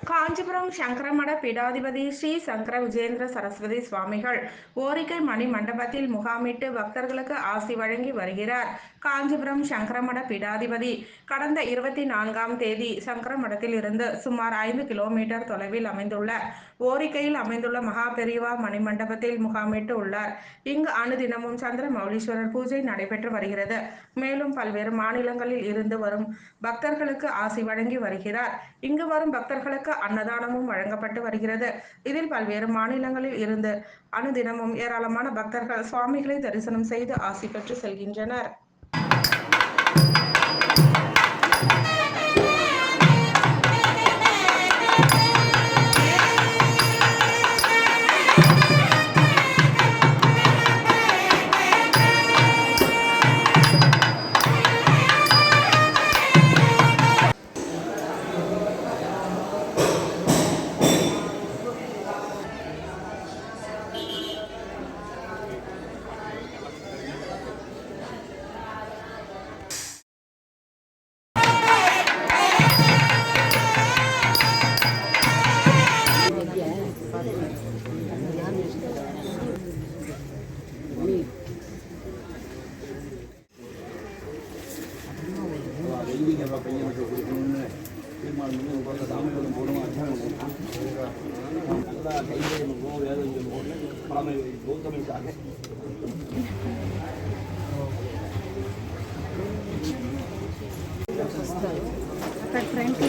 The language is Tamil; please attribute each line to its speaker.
Speaker 1: காஞ்சிபுரம் சங்கரமட பீடாதிபதி ஸ்ரீ சங்கர விஜயேந்திர சரஸ்வதி சுவாமிகள் ஓரிக்கை மணி மண்டபத்தில் முகாமிட்டு பக்தர்களுக்கு ஆசி வழங்கி வருகிறார். காஞ்சிபுரம் சங்கரமட பீடாதிபதி கடந்த 24ஆம் தேதி சங்கரமடத்தில் இருந்து சுமார் 5 கிலோமீட்டர் தொலைவில் அமைந்துள்ள ஓரிக்கையில் அமைந்துள்ள மகா பெரிவா மணிமண்டபத்தில் முகாமிட்டு உள்ளார். இங்கு அனுதினமும் சந்திர மௌலீஸ்வரர் பூஜை நடைபெற்று வருகிறது. மேலும் பல்வேறு மாநிலங்களில் இருந்து வரும் பக்தர்களுக்கு ஆசி வழங்கி வருகிறார். இங்கு வரும் பக்தர்களுக்கு அன்னதானமும் வழங்கப்பட்டு வருகிறது. இதில் பல்வேறு மாநிலங்களில் இருந்து அனுதினமும் ஏராளமான பக்தர்கள் சுவாமிகளை தரிசனம் செய்து ஆசி பெற்று செல்கின்றனர்.
Speaker 2: అక్కడ ఫ్రంట్లో